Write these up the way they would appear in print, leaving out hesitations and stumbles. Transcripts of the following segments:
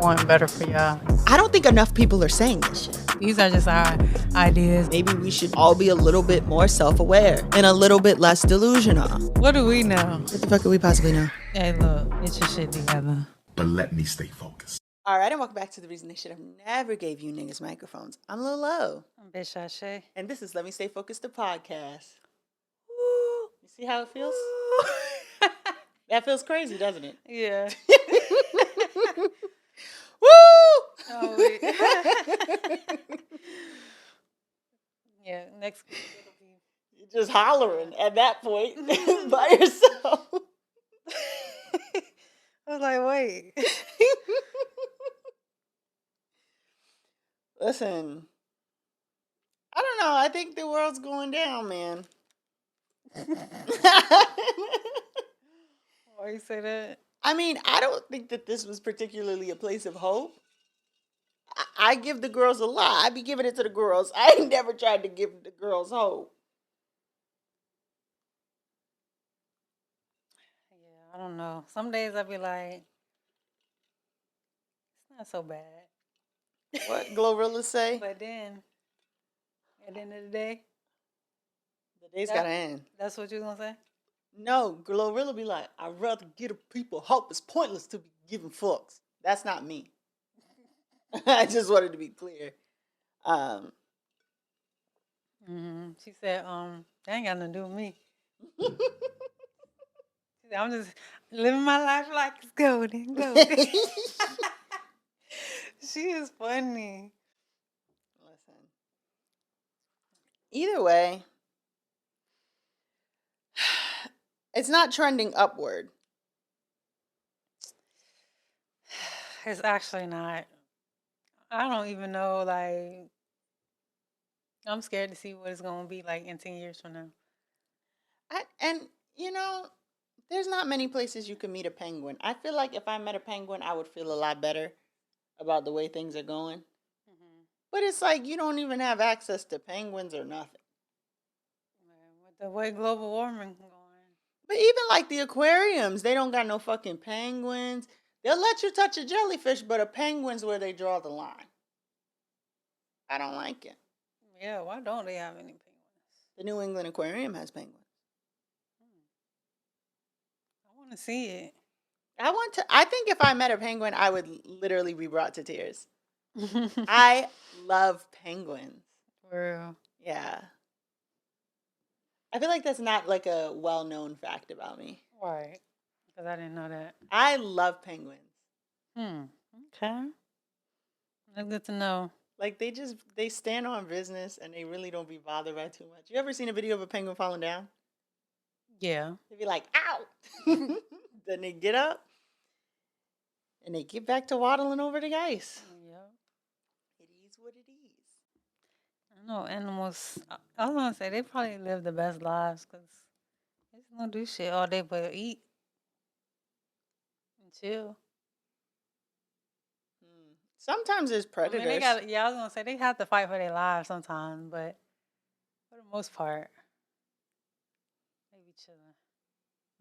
want better for y'all. I don't think enough people are saying this shit. These are just our ideas. Maybe we should all be a little bit more self-aware and a little bit less delusional. What do we know? What the fuck could we possibly know? Hey, look, get your shit together. But let me stay focused. All right, and welcome back to the reason they should have never gave you niggas microphones. I'm Lil Lo. I'm Bitch Shae. And this is Let Me Stay Focused, the podcast. Woo. You see how it feels? That feels crazy, doesn't it? Yeah. Woo! Oh, wait. Yeah, next week it'll be... You're just hollering at that point by yourself. I was like, wait. Listen, I don't know. I think the world's going down, man. Why you say that? I mean, I don't think that this was particularly a place of hope. I give the girls a lot. I be giving it to the girls. I ain't never tried to give the girls hope. Yeah, I don't know. Some days I be like, it's not so bad. What Glorilla say? But then, at the end of the day, The day's gotta end. that's what you gonna say? No, Glorilla be like, I'd rather give people hope. It's pointless to be giving fucks. That's not me. I just wanted to be clear. She said, that ain't got nothing to do with me. She said, I'm just living my life like it's golden. She is funny. Listen. Either way, it's not trending upward. It's actually not. I don't even know, like, I'm scared to see what it's going to be like in 10 years from now. And, you know, there's not many places you can meet a penguin. I feel like if I met a penguin, I would feel a lot better about the way things are going. Mm-hmm. But it's like you don't even have access to penguins or nothing. With the way global warming going. But even like the aquariums, they don't got no fucking penguins. They'll let you touch a jellyfish, but a penguin's where they draw the line. I don't like it. Yeah, why don't they have any penguins? The New England Aquarium has penguins. I want to see it. I think if I met a penguin, I would literally be brought to tears. I love penguins. For real. Yeah. I feel like that's not like a well-known fact about me. Right. Because I didn't know that. I love penguins. Okay. That's good to know. Like they stand on business and they really don't be bothered by too much. You ever seen a video of a penguin falling down? Yeah. They be like, ow! Then they get up and they get back to waddling over the ice. Yeah. It is what it is. I know animals, I was going to say, they probably live the best lives because they just don't do shit all day but eat and chill. Sometimes there's predators. I was going to say, they have to fight for their lives sometimes, but for the most part, they be chilling.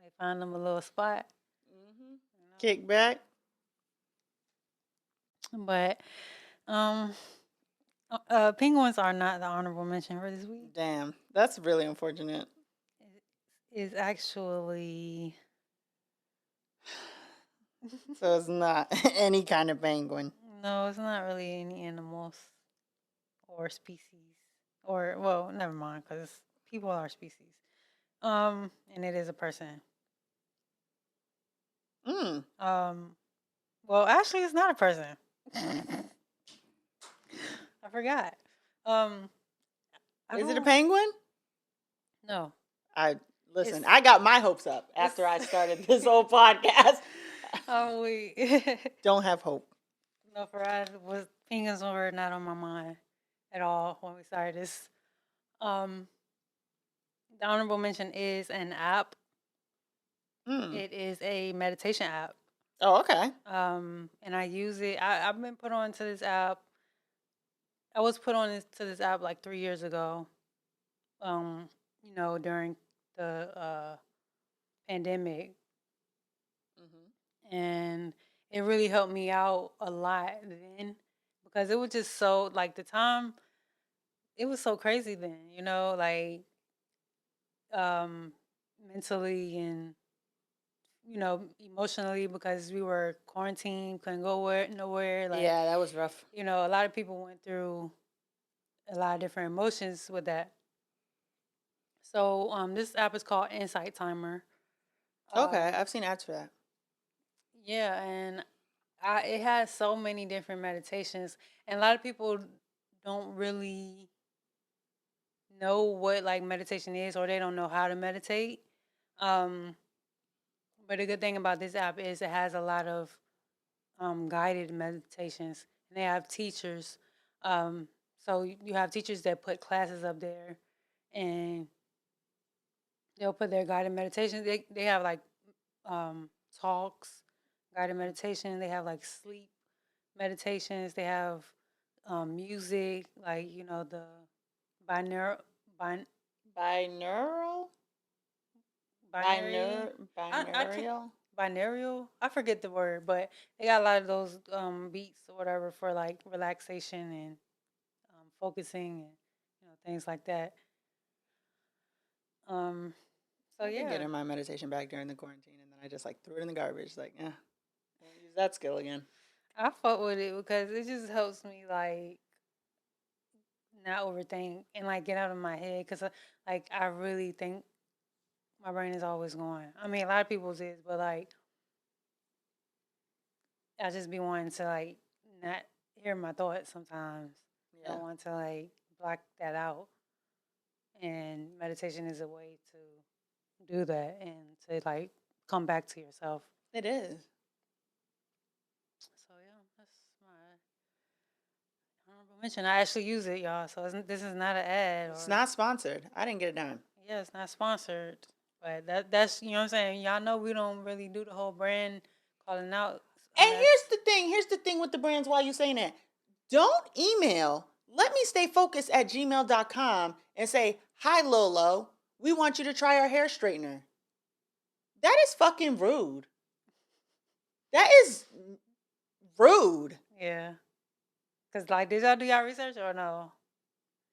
They find them a little spot. Mm-hmm. Kick back. But penguins are not the honorable mention for this week. Damn, that's really unfortunate. It's actually... So it's not any kind of penguin. No, it's not really any animals or species. Or, well, never mind, because people are species. And it is a person. Well, actually, it's not a person. I forgot. Is it a penguin? No. I got my hopes up after I started this whole podcast. Oh, wait. Don't have hope. No, penguins were not on my mind at all when we started this. The honorable mention is an app. It is a meditation app. Oh, okay. And I use it. I've been put on to this app. I was put on to this app like 3 years ago. During the pandemic. And it really helped me out a lot then, because it was just so, like, the time, it was so crazy then, you know, like, um, mentally and, you know, emotionally, because we were quarantined, couldn't go nowhere. Like, Yeah, that was rough. you know, a lot of people went through a lot of different emotions with that. So this app is called Insight Timer. Okay, I've seen ads for that. Yeah, and it has so many different meditations, and a lot of people don't really know what like meditation is, or they don't know how to meditate. Um, but the good thing about this app is it has a lot of guided meditations, and they have teachers. So you have teachers that put classes up there, and they'll put their guided meditations. They have like talks, guided meditation. They have like sleep meditations. They have music, like, you know, the binaural, bin, Binaural? binary. I can't, Binaural? binaural. I forget the word, but they got a lot of those beats or whatever for like relaxation and focusing and, you know, things like that. Um, so I did get yeah, in my meditation bag during the quarantine, and then I just like threw it in the garbage. Like, won't use that skill again. I fuck with it because it just helps me like not overthink and like get out of my head, because like I really think my brain is always going. I mean, a lot of people's is, but like I just be wanting to like not hear my thoughts sometimes. I Yeah. want to like block that out, and meditation is a way to do that and to like come back to yourself. It is. So yeah, that's my honorable mention. I actually use it, y'all. So this is not an ad. It's Or not sponsored. I didn't get a dime. yeah, it's not sponsored, but that's, you know what I'm saying. Y'all know we don't really do the whole brand calling out. And here's the thing. Here's the thing with the brands. Why you saying that? Don't email. Let me stay focused at gmail.com and say, hi, Lolo. We want you to try our hair straightener. That is fucking rude. That is rude. Yeah, cause like, did y'all do y'all research or no?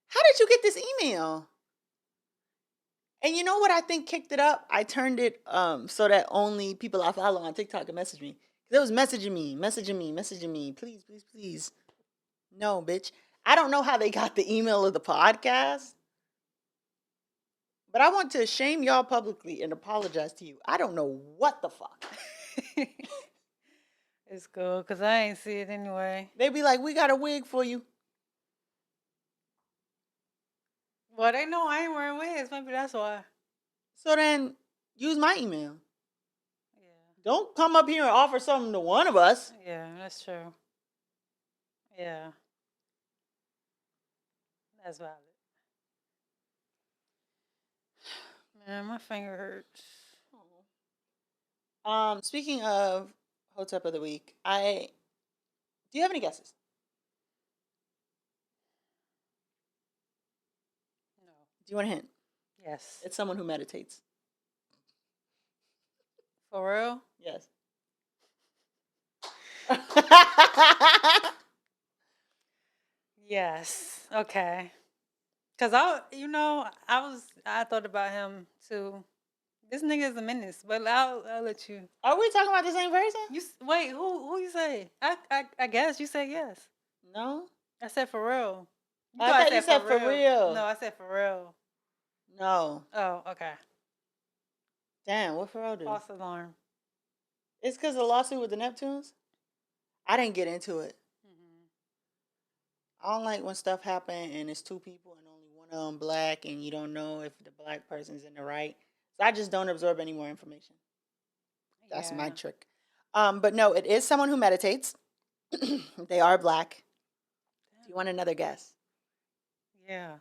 How did you get this email? And you know what I think kicked it up? I turned it so that only people I follow on TikTok can message me. It was messaging me. Please, please, please. No, bitch. I don't know how they got the email of the podcast, but I want to shame y'all publicly and apologize to you. I don't know what the fuck. It's cool, cause I ain't see it anyway. They be like, we got a wig for you. Well, they know I ain't wearing wigs. Maybe that's why. So then use my email. Yeah. Don't come up here and offer something to one of us. Yeah, that's true. Yeah. That's valid. Man, my finger hurts. Speaking of Hotep of the Week, do you have any guesses? No. Do you want a hint? Yes. It's someone who meditates. For real? Yes. Yes. Okay. Cause I thought about him too. This nigga is a menace, but I'll let you. Are we talking about the same person? Wait, who you say? I guess you said yes. No. I said for real. I thought you said for real. No, I said for real. No. Oh, okay. Damn, what Pharrell do? False alarm. It's because of the lawsuit with the Neptunes? I didn't get into it. I don't like when stuff happen and it's two people and only one of them black and you don't know if the black person's in the right. So I just don't absorb any more information. That's my trick. But no, it is someone who meditates. They are black. Damn. Do you want another guess? Yeah.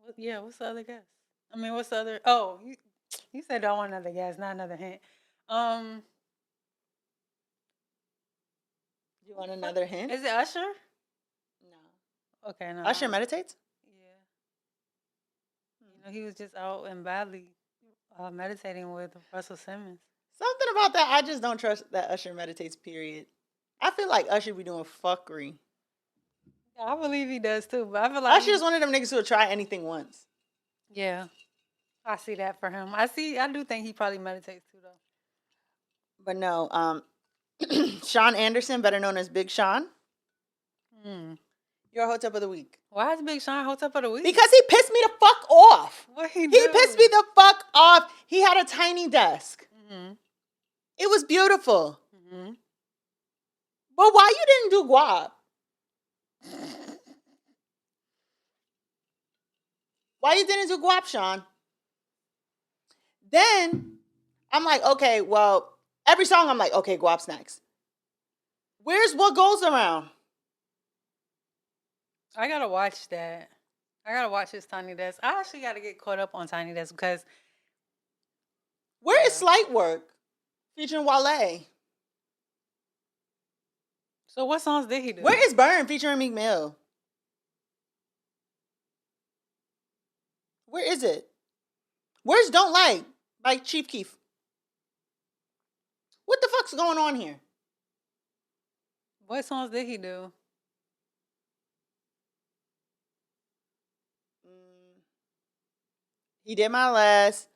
Meditates. What's the other guess? I mean, what's the other? Oh, you said don't want another guess, not another hint. Do you want another hint? Is it Usher? No. Okay, no. Usher meditates? Yeah. You know, he was just out in Bali Meditating with Russell Simmons. Something about that. I just don't trust that Usher meditates, period. I feel like Usher be doing fuckery. Yeah, I believe he does too, but I feel like Usher's one of them niggas who'll try anything once. yeah, I see that for him. I do think he probably meditates too, though. But no, Sean Anderson, better known as Big Sean. Your hotep of the week. Why is Big Sean hotep of the week? Because he pissed me the fuck off. What he pissed me the fuck off. He had a tiny desk. It was beautiful. But why you didn't do guap? Why you didn't do guap, Sean? Then I'm like, okay, well, every song I'm like, okay, guap's next. Where's What Goes Around? I gotta watch that. I gotta watch his Tinydesk. I actually gotta get caught up on Tinydesk because where is Slight Work featuring Wale? So what songs did he do? Where is Burn featuring Meek Mill? Where is it? Where's Don't Like by Chief Keef? What the fuck's going on here? What songs did he do? He did My Last.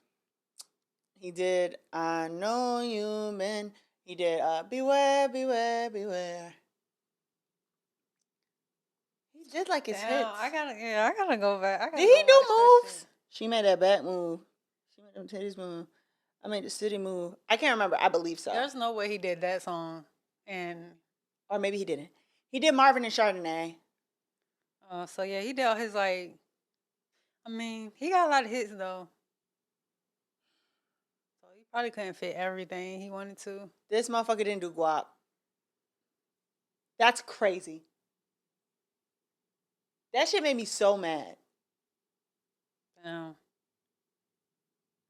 He did I Know You Man. He did Beware, Beware, Beware. He did like his hits. I gotta go back. Did he do moves? She made that back move. She made them titties move. I made the city move. I can't remember. I believe so. There's no way he did that song. Or maybe he didn't. He did Marvin and Chardonnay. So yeah, he did all his like. I mean, he got a lot of hits though. So he probably couldn't fit everything he wanted to. This motherfucker didn't do guap. That's crazy. That shit made me so mad. Damn.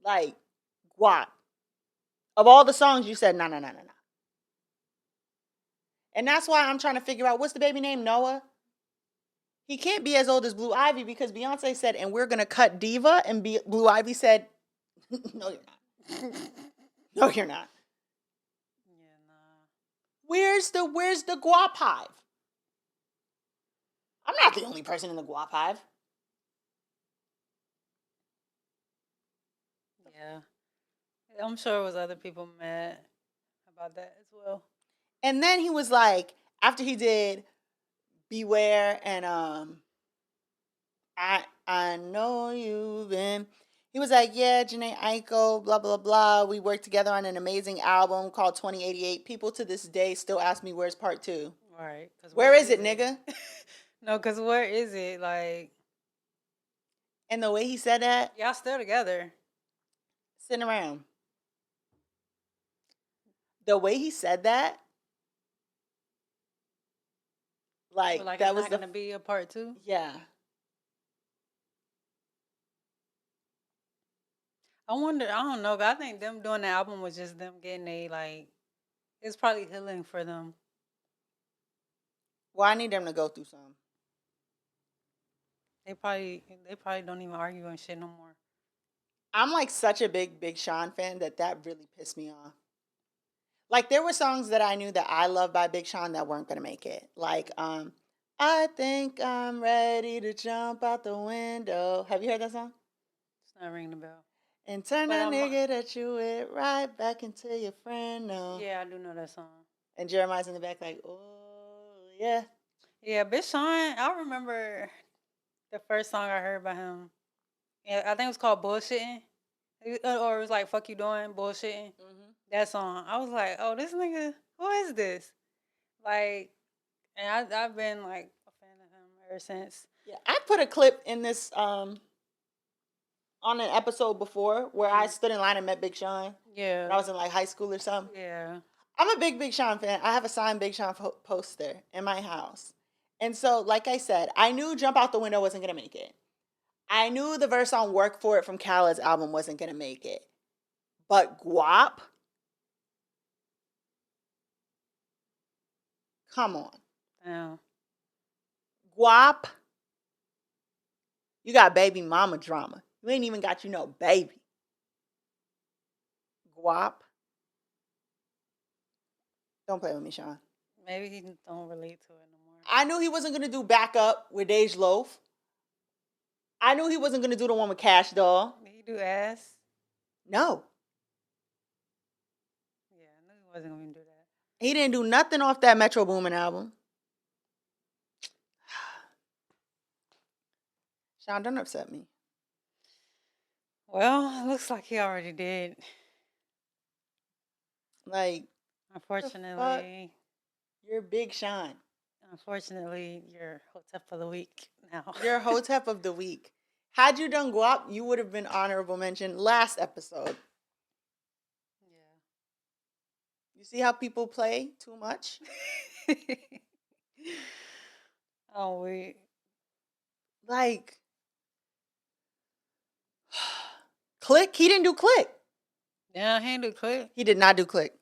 Like, guap. Of all the songs, you said, no. And that's why I'm trying to figure out, what's the baby name, Noah? He can't be as old as Blue Ivy because Beyonce said, and we're going to cut Diva. And Blue Ivy said, no, you're not. No, you're not. Yeah, nah. Where's the guap hive? I'm not the only person in the guap hive. Yeah. I'm sure it was other people mad about that as well. And then he was like, after he did Beware and I Know You've Been, he was like, yeah, Janae Aiko, blah, blah, blah. We worked together on an amazing album called 2088. People to this day still ask me, where's part 2? Right. Where is it, nigga? No, because where is it? Like. And the way he said that. Y'all still together. Sitting around. The way he said that. Like that was going to be a part 2? Yeah. I wonder, I don't know, but I think them doing the album was just them getting it's probably healing for them. Well, I need them to go through some. They probably don't even argue and shit no more. I'm like such a big Sean fan that really pissed me off. Like there were songs that I knew that I loved by Big Sean that weren't gonna make it. Like I think I'm ready to jump out the window. Have you heard that song? It's not ringing the bell. And turn that nigga that you with right back into your friend. No. Yeah, I do know that song. And Jeremiah's in the back like, oh yeah. Yeah, Big Sean. I remember the first song I heard by him. Yeah, I think it was called Bullshitting. Or it was like, fuck you doing, bullshitting. Mm-hmm. That song. I was like, oh, this nigga, who is this? Like, and I've been like a fan of him ever since. Yeah, I put a clip in this on an episode before where I stood in line and met Big Sean. Yeah. When I was in like high school or something. Yeah. I'm a big Sean fan. I have a signed Big Sean poster in my house. And so, like I said, I knew Jump Out the Window wasn't going to make it. I knew the verse on Work For It from Khaled's album wasn't going to make it. But Guap? Come on. Yeah. Guap? You got baby mama drama. You ain't even got baby. Guap. Don't play with me, Sean. Maybe he don't relate to it no more. I knew he wasn't gonna do Backup with Dej Loaf. I knew he wasn't gonna do the one with Cash Doll. Did he do Ass? No. Yeah, I knew he wasn't going to do that. He didn't do nothing off that Metro Boomin album. Sean, don't upset me. Well, it looks like he already did. Like, Unfortunately. You're Big Sean. Unfortunately, you're Hotep of the week now. You're Hotep of the week. Had you done Guap, you would have been honorable mention last episode. Yeah. You see how people play too much? Oh, wait. Like, Click? He didn't do Click. Yeah, he didn't do Click. He did not do Click.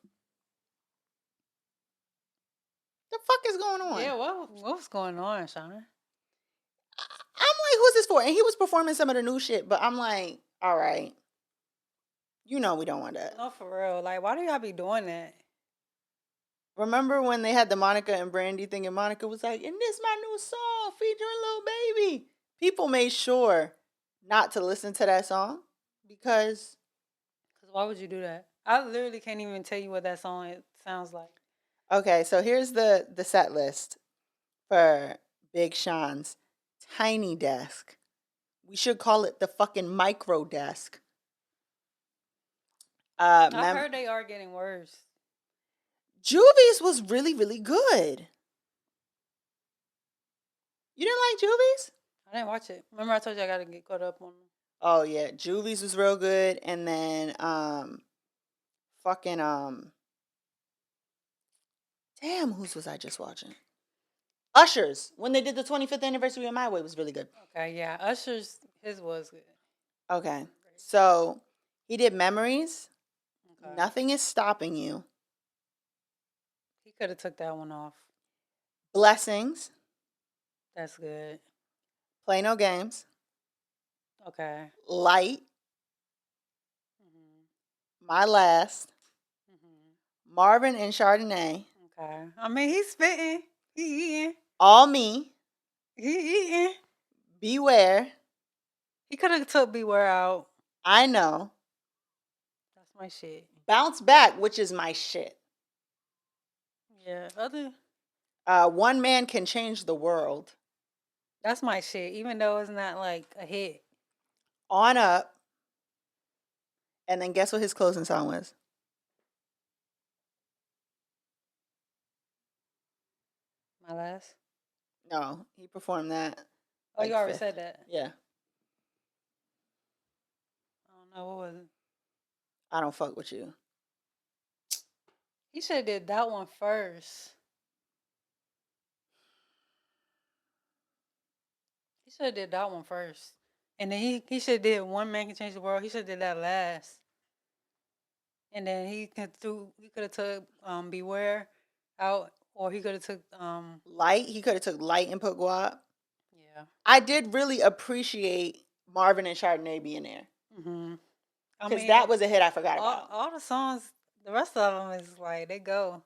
The fuck is going on? Yeah, what's going on, Shauna? I'm like, who's this for? And he was performing some of the new shit, but I'm like, all right. You know we don't want that. No, for real. Like, why do y'all be doing that? Remember when they had the Monica and Brandy thing and Monica was like, and this my new song featuring Lil Baby? People made sure not to listen to that song because why would you do that? I literally can't even tell you what that song sounds like. Okay, so here's the set list for Big Sean's Tinydesk. We should call it the fucking Microdesk. I heard they are getting worse. Juvie's was really, really good. You didn't like Juvie's? I didn't watch it. Remember I told you I got to get caught up on them. Oh, yeah. Juvie's was real good. And then, damn, whose was I just watching? Usher's. When they did the 25th anniversary of My Way was really good. Okay, yeah. Usher's, his was good. Okay. So, he did Memories. Okay. Nothing is Stopping You. He could have took that one off. Blessings. That's good. Play No Games. Okay. Light. Mm-hmm. My Last. Mm-hmm. Marvin and Chardonnay. Okay. I mean, he's spitting. He eating. All Me. He eating. Beware. He could have took Beware out. I Know. That's my shit. Bounce Back, which is my shit. Yeah. Other. One Man Can Change the World. That's my shit, even though it's not like a hit. On Up. And then guess what his closing song was? My Last? No, he performed that. Oh, like you already said that? Yeah. I don't know. What was it? I Don't Fuck With You. He should have did that one first. He should have did that one first. And then he should have did One Man Can Change the World. He should have did that last. And then he could have took Beware out, or he could have took Light. He could have took Light and put Guap. Yeah. I did really appreciate Marvin and Chardonnay being there. Mm-hmm. Because that was a hit I forgot about. All the songs, the rest of them is like, they go.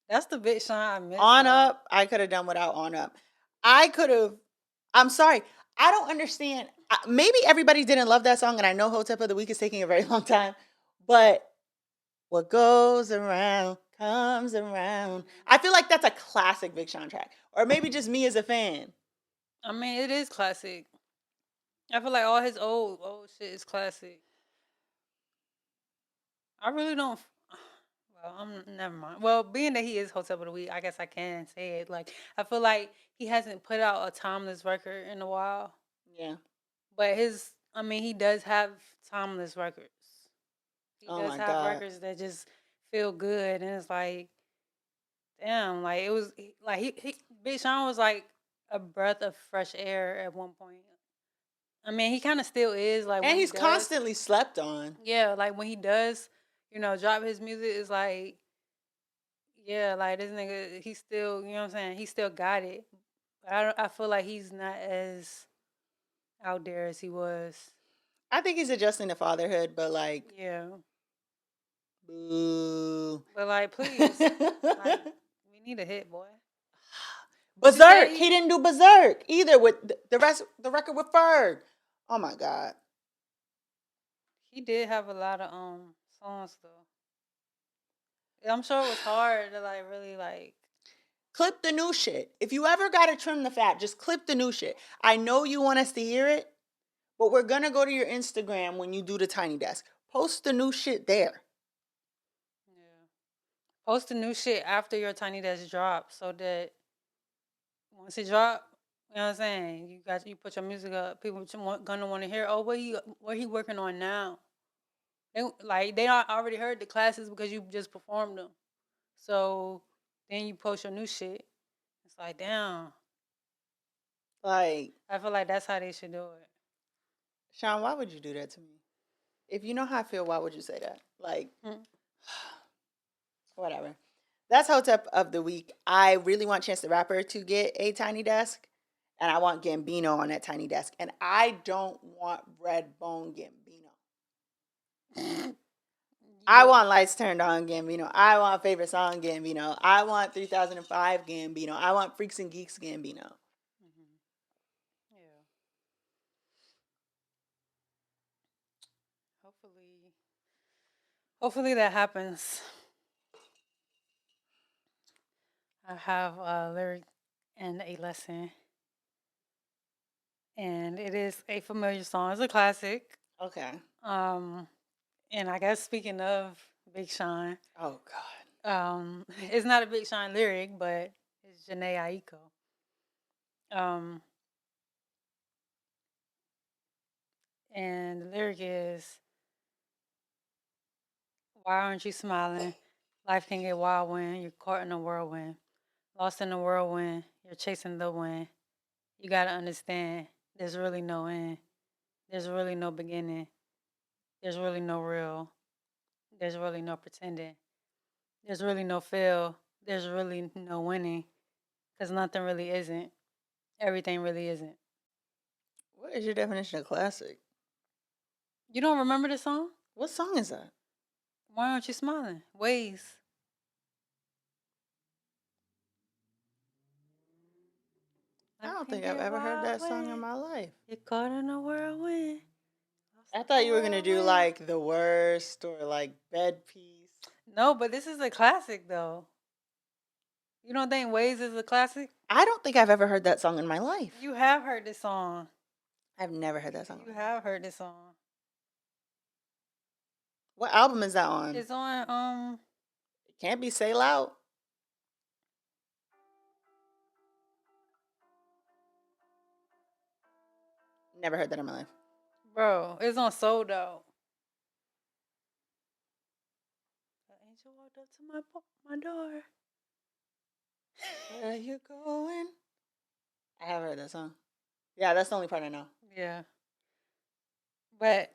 That's the Big Sean I missed. On Up, I could have done without On Up. I could have, I'm sorry, I don't understand. Maybe everybody didn't love that song, and I know Hotep of the Week is taking a very long time, but what goes around comes around. I feel like that's a classic Big Sean track. Or maybe just me as a fan. I mean, it is classic. I feel like all his old shit is classic. I really don't. Well, never mind. Well, being that he is Hotep of the Week, I guess I can say it. Like, I feel like he hasn't put out a timeless record in a while. Yeah. But he does have timeless records. He does have records that just feel good, and it's like, damn, like it was like he Big Sean was like a breath of fresh air at one point. I mean, he kind of still is, like, and he's constantly slept on. Yeah, like when he does, drop his music, it's like, yeah, like this nigga, he still, you know what I'm saying? He still got it. I feel like he's not as out there as he was. I think he's adjusting to fatherhood, but like, Yeah. boo. But like, please, like, we need a hit, boy. What you Berserk. say? He didn't do Berserk either with the record with Ferg. Oh my God. He did have a lot of songs though. I'm sure it was hard to like really like. Clip the new shit. If you ever gotta trim the fat, just clip the new shit. I know you want us to hear it, but we're gonna go to your Instagram when you do the Tinydesk. Post the new shit there. Yeah. Post the new shit after your Tinydesk drop, so that once it drop, you know what I'm saying. You put your music up. People gonna want to hear. Oh, what he working on now? They already heard the classes because you just performed them. So then you post your new shit. It's like, damn. Like, I feel like that's how they should do it. Sean, why would you do that to me? If you know how I feel, why would you say that? Like, whatever. That's Hotep of the week. I really want Chance the Rapper to get a Tinydesk, and I want Gambino on that Tinydesk, and I don't want Redbone Gambino. I want Lights Turned On Gambino. I want Favorite Song Gambino. I want 3005 Gambino. I want Freaks and Geeks Gambino. Yeah. Hopefully that happens. I have a lyric and a lesson. And it is a familiar song. It's a classic. Okay. And I guess speaking of Big Sean, Oh God. it's not a Big Sean lyric, but it's Janae Aiko. And the lyric is, why aren't you smiling? Life can get wild when you're caught in a whirlwind. Lost in the whirlwind, you're chasing the wind. You gotta understand, there's really no end. There's really no beginning. There's really no real. There's really no pretending. There's really no fail. There's really no winning. Because nothing really isn't. Everything really isn't. What is your definition of classic? You don't remember the song? What song is that? Why aren't you smiling? Ways. I don't think I've ever heard that song in my life. You're caught in a whirlwind. I thought you were gonna do like The Worst or like Bed Piece. No, but this is a classic though. You don't think Ways is a classic? I don't think I've ever heard that song in my life. You have heard this song. I've never heard that song. You have heard this song. What album is that on? It's on It can't be Say Loud. Never heard that in my life. bro, it's on Soul Dog. An angel walked up to my door. Where you going? I haven't heard that song. Yeah, that's the only part I know. Yeah. But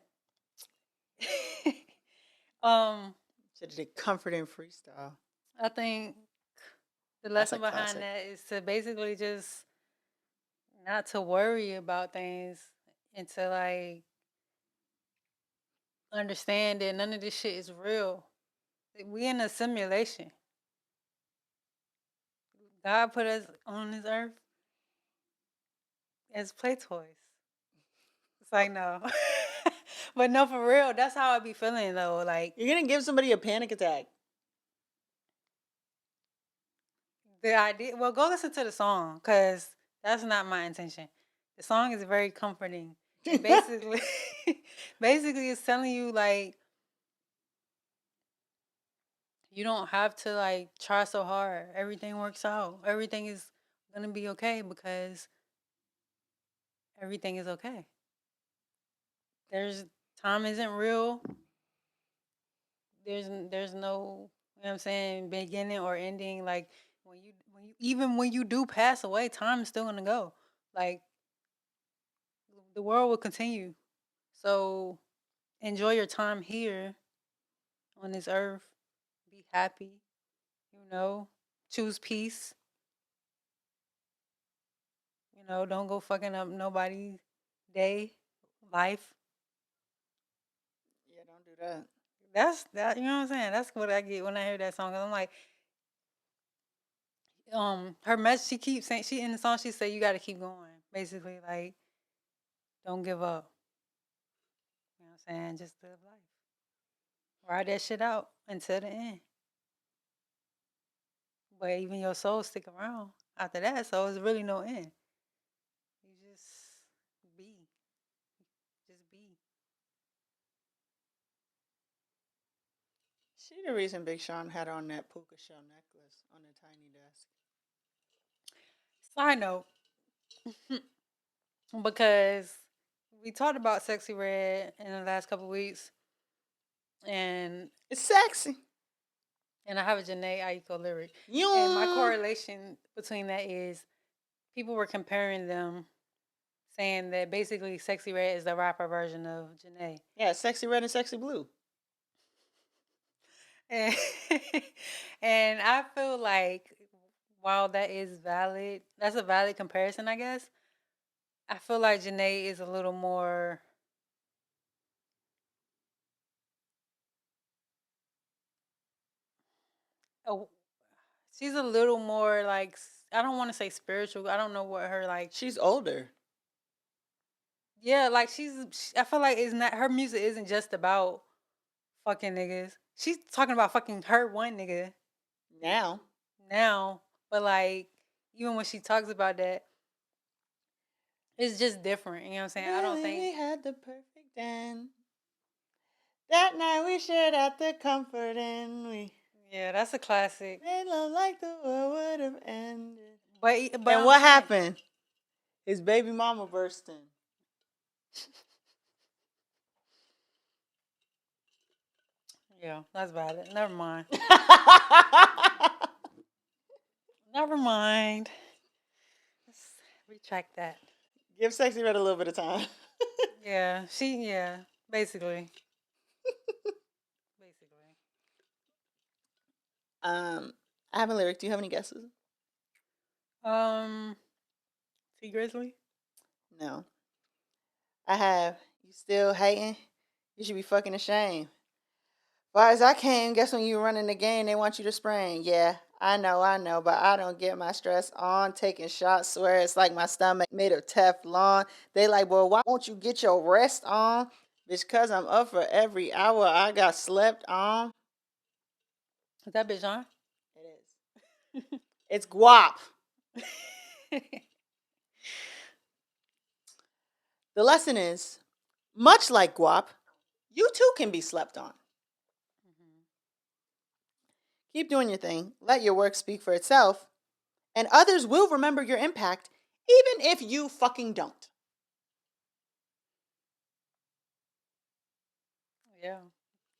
Should have did comforting freestyle. I think the That's a lesson behind classic. that is to basically just not to worry about things and to like understand that none of this shit is real. We in a simulation. God put us on this earth as play toys. It's like no. But no, for real, that's how I be feeling though. Like You're gonna give somebody a panic attack. the idea, well, go listen to the song because that's not my intention. The song is very comforting. And basically, basically, it's telling you like you don't have to like try so hard. Everything works out. Everything is gonna be okay because everything is okay. There's time isn't real. There's no, you know what I'm saying, beginning or ending. Like when you do pass away, time is still gonna go. Like the world will continue. So enjoy your time here on this earth. Be happy. You know, choose peace. You know, don't go fucking up nobody's day, life. that. That's that. You know what I'm saying? That's what I get when I hear that song. 'Cause I'm like, her message. She keeps saying, she in the song. She said, "You got to keep going." Basically, like, don't give up. You know what I'm saying? Just live life. Ride that shit out until the end. But even your soul stick around after that, so it's really no end. You just be. Just be. She the reason Big Sean had on that puka shell necklace on the Tinydesk. Side note, because we talked about Sexy Red in the last couple weeks, and It's sexy. I have a Janae Aiko lyric. You. And my correlation between that is people were comparing them, saying that basically Sexy Red is the rapper version of Janae. Yeah, sexy red and sexy blue. And, and I feel like while that is valid, that's a valid comparison, I guess. I feel like Janae is a little more. Oh, she's a little more like, I don't want to say spiritual. I don't know what her like. She's older. Yeah, like I feel like it's not, her music isn't just about fucking niggas. She's talking about fucking her one nigga now, but like even when she talks about that, it's just different. You know what I'm saying? Really, I don't think we had the perfect end. That night we shared at the Comfort Inn. Yeah, that's a classic. Made love like the world would have ended. But and what happened? His baby mama burst in. Yeah, that's valid. Never mind. Never mind. Let's retract that. Give Sexy Red a little bit of time. Yeah, basically. Basically. I have a lyric. Do you have any guesses? T Grizzly? No. I have. You still hating? You should be fucking ashamed. Far as I came, guess when you running the game, they want you to spring. Yeah, I know, but I don't get my stress on. Taking shots, swear it's like my stomach made of Teflon. They like, boy, why won't you get your rest on? Bitch, cause I'm up for every hour I got slept on. Is that bitch on? It is. It's guap. The lesson is, much like guap, you too can be slept on. Keep doing your thing. Let your work speak for itself. And others will remember your impact, even if you fucking don't. Yeah.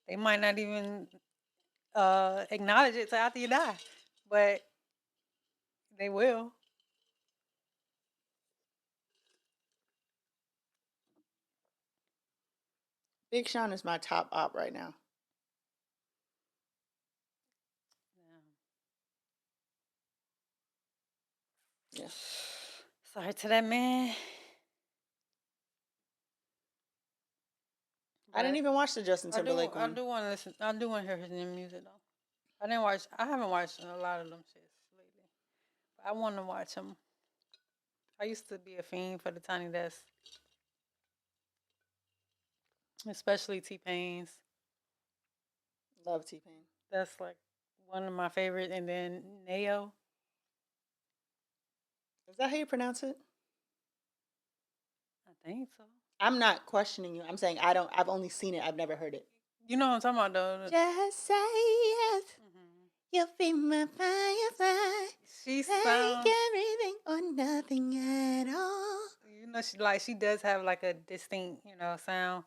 They might not even acknowledge it till after you die. But they will. Big Sean is my top op right now. Yeah. Sorry to that man. I didn't even watch the Justin Timberlake I one. do want to listen. I do want to hear his new music though. I haven't watched a lot of them shits lately. But I want to watch them. I used to be a fiend for the Tinydesk, especially T-Pain's. Love T-Pain. That's like one of my favorites. And then Neo. Is that how you pronounce it? I think so. I'm not questioning you. I'm saying I've only seen it. I've never heard it. You know what I'm talking about though. Just say yes. You'll be my firefly. She sounds everything or nothing at all. You know, she does have like a distinct, sound,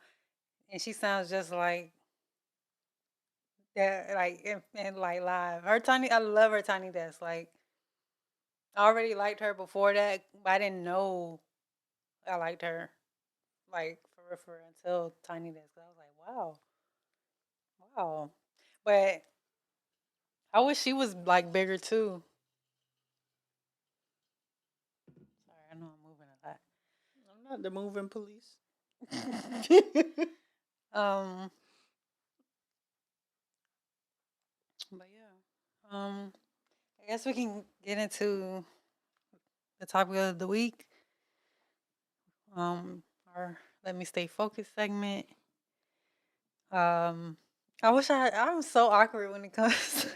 and she sounds just like that, like and like live. I love her Tinydesk. Like, I already liked her before that, but I didn't know I liked her, like for real, until Tinydesk. I was like, wow. But I wish she was like bigger too. Sorry, I know I'm moving a lot. I'm not the moving police. But yeah, I guess we can get into the topic of the week. Our Let Me Stay Focused segment. I wish I'm so awkward when it comes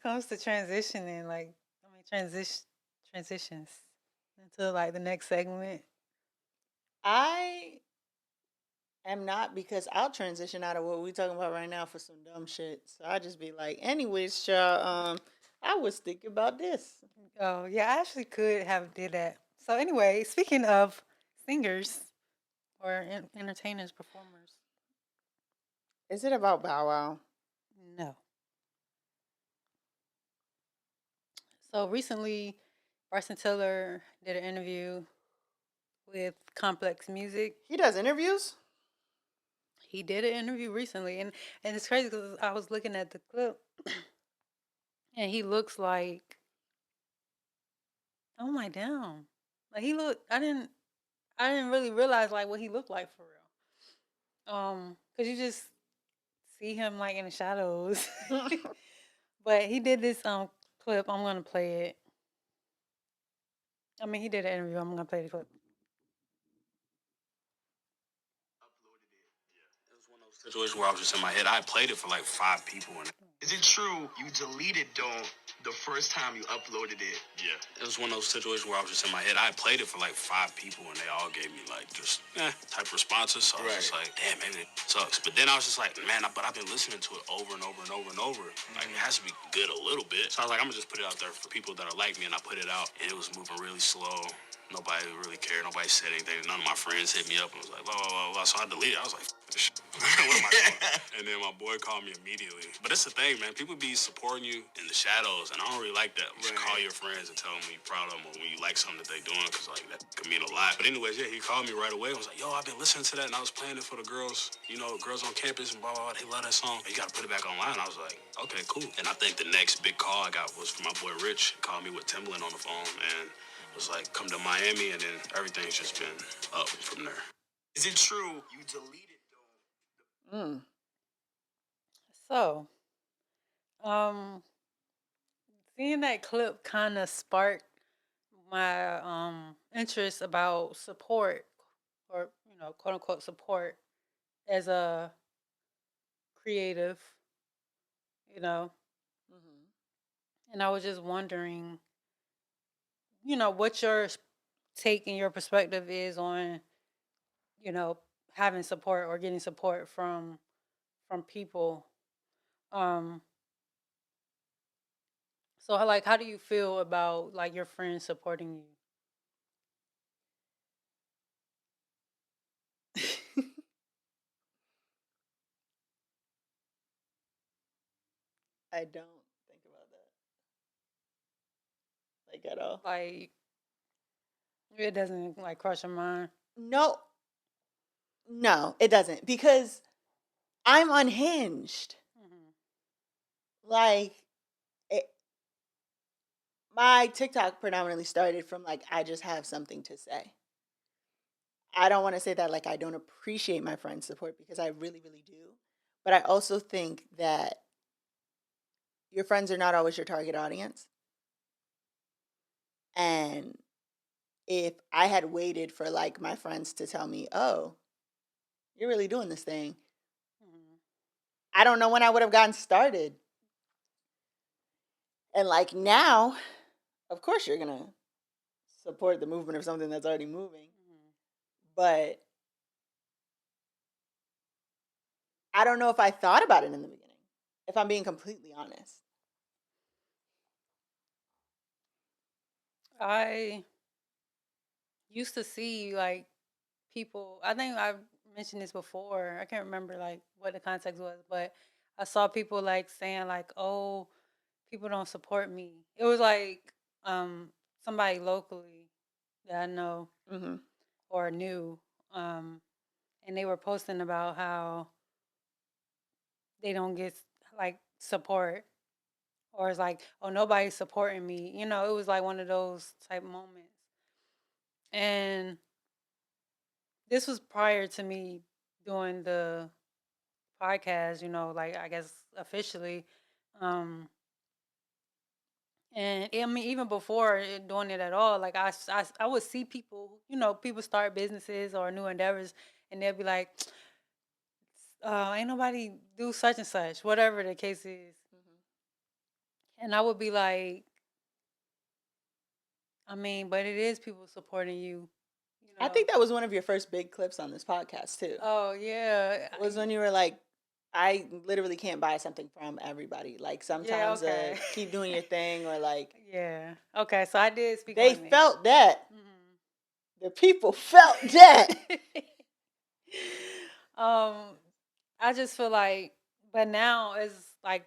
comes to transitioning. Like, I mean, transitions into like the next segment. I am not, because I'll transition out of what we talking about right now for some dumb shit. So I just be like, anyways, y'all, I was thinking about this. Oh yeah, I actually could have did that. So anyway, speaking of singers or entertainers, performers, Is it about Bow Wow? no. So recently, Bryson Tiller did an interview with Complex Music. He does interviews? He did an interview recently, and it's crazy because I was looking at the clip, and he looks like, oh my damn, like he looked. I didn't really realize like what he looked like for real. Cause you just see him like in the shadows. But he did this clip. I'm gonna play it. I mean, he did an interview. I'm gonna play the clip. It was one of those situations where I was just in my head. I had played it for like 5 people. Is it true you deleted the first time you uploaded it? Yeah. It was one of those situations where I was just in my head. I had played it for like 5 people and they all gave me like just type responses. So I was just like, damn, maybe it sucks. But then I was just like, man, but I've been listening to it over and over and over and over. Like it has to be good a little bit. So I was like, I'm gonna just put it out there for people that are like me, and I put it out and it was moving really slow. Nobody really cared. Nobody said anything. None of my friends hit me up and was like, blah, blah, blah, blah. So I deleted it. I was like, this shit. What am I doing? And then my boy called me immediately. But it's the thing, man. People be supporting you in the shadows, and I don't really like that. You should call your friends and tell them when you're proud of them or when you like something that they doing, because like that could mean a lot. But anyways, yeah, he called me right away. I was like, yo, I've been listening to that, and I was playing it for the girls, girls on campus and blah, blah, blah. They love that song. You got to put it back online. I was like, okay, cool. And I think the next big call I got was from my boy Rich. He called me with Timbaland on the phone, and was like, come to Miami, and then everything's just been up from there. Is it true you deleted Mm. So, seeing that clip kind of sparked my interest about support, or quote unquote support, as a creative, you know. Mm-hmm. And I was just wondering, what your take and your perspective is on, having support or getting support from people. Um, so like, how do you feel about like your friends supporting you? I don't think about that, like, at all. Like, it doesn't like cross your mind. No, it doesn't, because I'm unhinged. Like, it, my TikTok predominantly started from like, I just have something to say. I don't want to say that like I don't appreciate my friends' support, because I really, really do. But I also think that your friends are not always your target audience. And if I had waited for like my friends to tell me, oh, you're really doing this thing, I don't know when I would have gotten started. And like now, of course, you're going to support the movement of something that's already moving. But I don't know if I thought about it in the beginning, if I'm being completely honest. I used to see like people. I think I've mentioned this before. I can't remember like what the context was, but I saw people like saying like, "Oh, people don't support me." It was like somebody locally that I know or knew, and they were posting about how they don't get like support, or it's like, "Oh, nobody's supporting me." It was like one of those type moments. And this was prior to me doing the podcast, like I guess officially. And I mean, even before doing it at all, like I would see people, people start businesses or new endeavors, and they'll be like, ain't nobody do such and such, whatever the case is. And I would be like, I mean, but it is people supporting you. I think that was one of your first big clips on this podcast too. Oh yeah, Was when you were like, I literally can't buy something from everybody. Like sometimes keep doing your thing or like. Yeah. Okay, so I did speak. They on felt that. Mm-hmm. The people felt that. I just feel like, but now it's like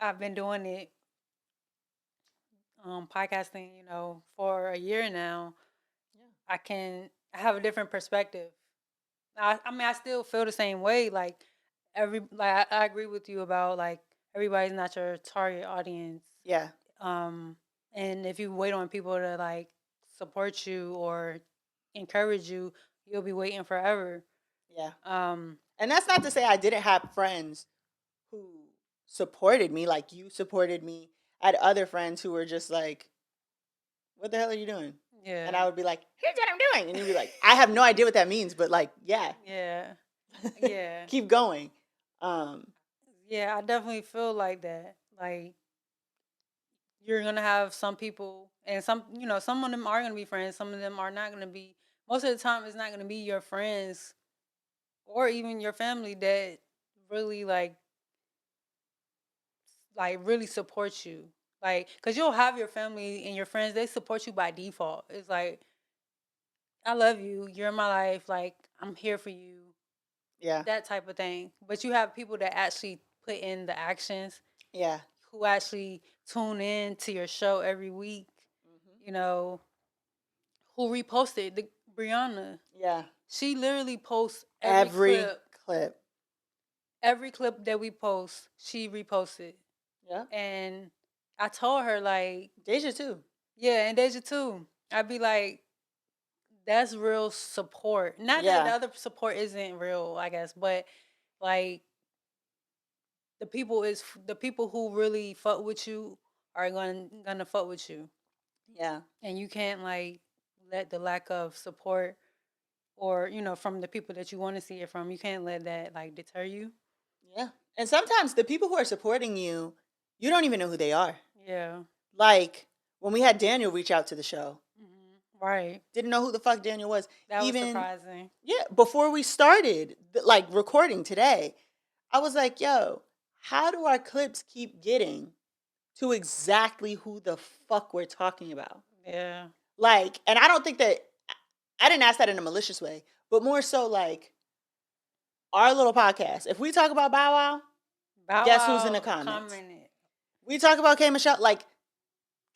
I've been doing it, podcasting, for a year now. Yeah. I have a different perspective. I mean, I still feel the same way. Like I agree with you about like everybody's not your target audience. Yeah. And if you wait on people to like support you or encourage you, you'll be waiting forever. Yeah. And that's not to say I didn't have friends who supported me, like you supported me. I had other friends who were just like, what the hell are you doing? Yeah. And I would be like, here's what I'm doing. And you'd be like, I have no idea what that means, but like, yeah. Yeah. Yeah. Keep going. Yeah, I definitely feel like that. Like, you're going to have some people, and some of them are going to be friends. Some of them are not going to be. Most of the time, it's not going to be your friends or even your family that really like really support you. Like, because you'll have your family and your friends, they support you by default. It's like, I love you. You're in my life. Like, I'm here for you. Yeah. That type of thing. But you have people that actually put in the actions. Yeah. Who actually tune in to your show every week. Mm-hmm. Who reposted Brianna. Yeah. She literally posts every clip. Every clip that we post, she reposted. Yeah. And I told her, like, Deja too. Yeah, and Deja too. I'd be like, that's real support. Not that the other support isn't real, I guess, but like the people who really fuck with you are gonna fuck with you. Yeah. And you can't like let the lack of support or, from the people that you want to see it from, you can't let that like deter you. Yeah. And sometimes the people who are supporting you, you don't even know who they are. Yeah. Like when we had Daniel reach out to the show. Right. Didn't know who the fuck Daniel was. That was surprising. Yeah. Before we started like recording today, I was like, yo, how do our clips keep getting to exactly who the fuck we're talking about? Yeah. Like, and I don't think that, I didn't ask that in a malicious way, but more so like our little podcast. If we talk about Bow Wow, guess who's in the comments? Commented. We talk about K. Michelle, like,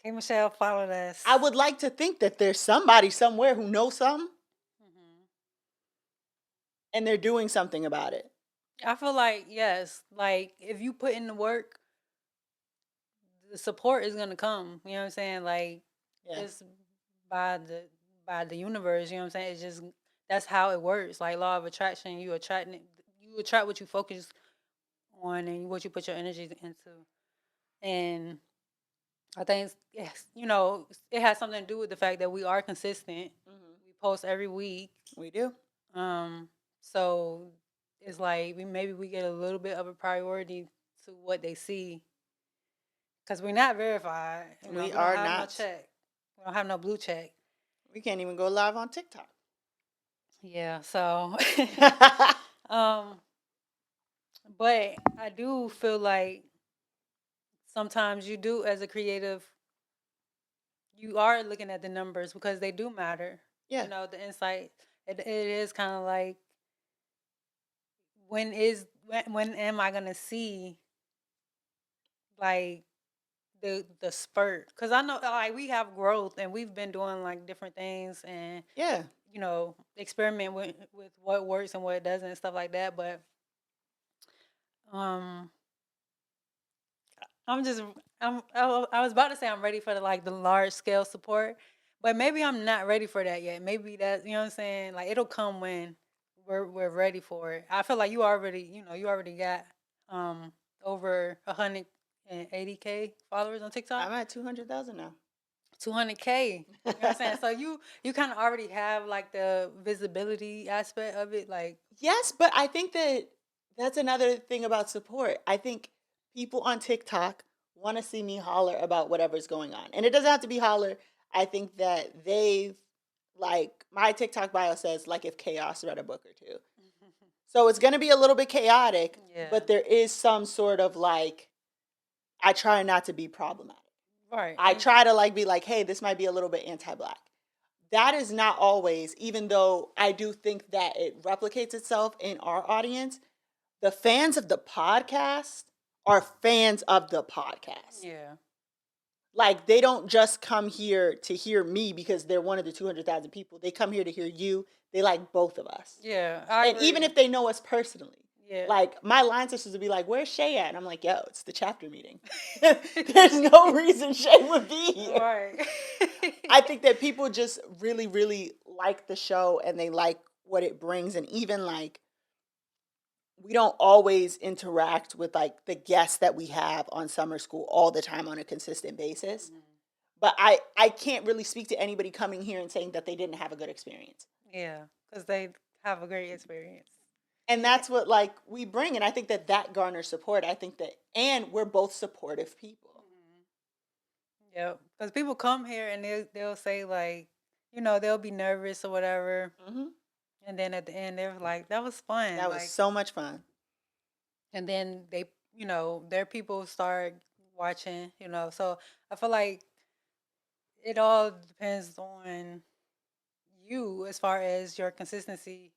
K. Michelle followed us. I would like to think that there's somebody somewhere who knows something and they're doing something about it. I feel like, yes, like if you put in the work, the support is gonna come. You know what I'm saying? Like, just by the universe. You know what I'm saying? It's just that's how it works. Like law of attraction, you attract what you focus on and what you put your energy into. And I think yes, it has something to do with the fact that we are consistent. We post every week. We do. So it's like maybe we get a little bit of a priority to what they see. Because we're not verified. We are not. No check. We don't have no blue check. We can't even go live on TikTok. Yeah, so but I do feel like sometimes you do, as a creative, you are looking at the numbers because they do matter. Yeah. The insight. It is kind of like when am I gonna see like the spurt? Because I know like we have growth and we've been doing like different things and experiment with what works and what doesn't and stuff like that. But I was about to say I'm ready for the large scale support, but maybe I'm not ready for that yet. Maybe that, you know what I'm saying? Like it'll come when we're ready for it. I feel like you already got over 180K followers on TikTok. I'm at 200,000 now. 200K. You know what I'm saying? So you kind of already have like the visibility aspect of it, like. Yes, but I think that's another thing about support. I think people on TikTok want to see me holler about whatever's going on. And it doesn't have to be holler. I think that like, my TikTok bio says, like, if chaos read a book or two. So it's going to be a little bit chaotic, Yeah. but there is some sort of, like, I try not to be problematic. Right. I try to, like, be like, hey, this might be a little bit anti-Black. That is not always, even though I do think that it replicates itself in our audience. The fans of the podcast are fans of the podcast. Yeah. Like, they don't just come here to hear me because they're one of the 200,000 people. They come here to hear you. They like both of us. Yeah. And even if they know us personally. Yeah. Like, my line sisters would be like, where's Shae at? And I'm like, yo, it's the chapter meeting. There's no reason Shae would be here. Right. I think that people just really, really like the show and they like what it brings. And even, like, we don't always interact with, like, the guests that we have on Summer School all the time on a consistent basis. Mm-hmm. But I can't really speak to anybody coming here and saying that they didn't have a good experience. Yeah, because they have a great experience. And that's what, like, we bring. And I think that garners support. I think that, and we're both supportive people. Mm-hmm. Yep. Because people come here and they'll say, like, you know, they'll be nervous or whatever. Mm-hmm. And then at the end, they're like, that was fun. That was so much fun. And then they, you know, their people start watching, you know. So I feel like it all depends on you as far as your consistency.